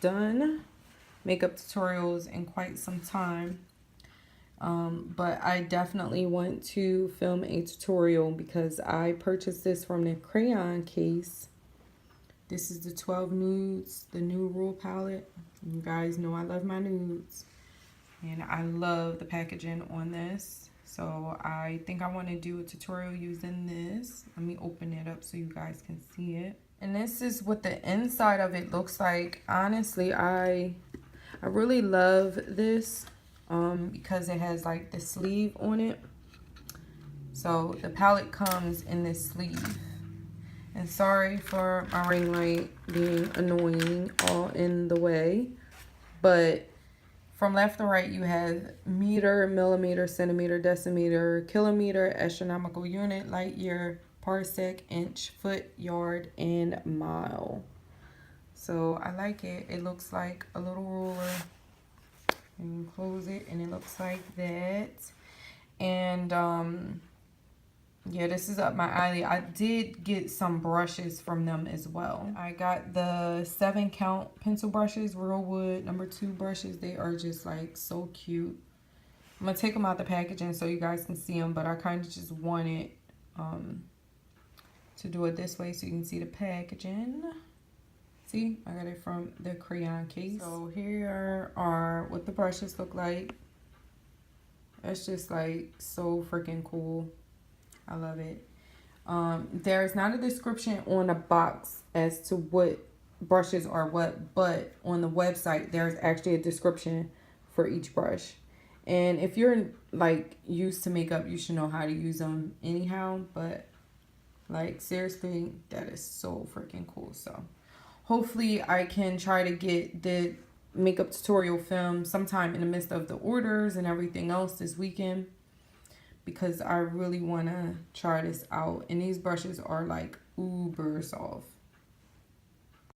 done makeup tutorials in quite some time. But I definitely want to film a tutorial because I purchased this from the Crayon Case. This is the 12 Nudes, the new Rule palette. You guys know I love my nudes. And I love the packaging on this. So I think I want to do a tutorial using this. Let me open it up so you guys can see it. And this is what the inside of it looks like. Honestly, I really love this because it has like the sleeve on it. So the palette comes in this sleeve. And sorry for my ring light being annoying all in the way. But from left to right, you have meter, millimeter, centimeter, decimeter, kilometer, astronomical unit, light year, parsec, inch, foot, yard, and mile. So I like it. It looks like a little ruler. And you close it and it looks like that. And yeah, this is up my alley. I did get some brushes from them as well. I got the 7 count pencil brushes, real wood, #2 brushes. They are just like so cute. I'm gonna take them out the packaging so you guys can see them, but I kind of just wanted to do it this way so you can see the packaging. See, I got it from the Crayon Case. So here are what the brushes look like. It's just like so freaking cool. I love it. There's not a description on the box as to what brushes are what, but on the website there's actually a description for each brush. And if you're like used to makeup, you should know how to use them anyhow, but like seriously, that is so freaking cool. So hopefully I can try to get the makeup tutorial film sometime in the midst of the orders and everything else this weekend, because I really want to try this out. And these brushes are like uber soft.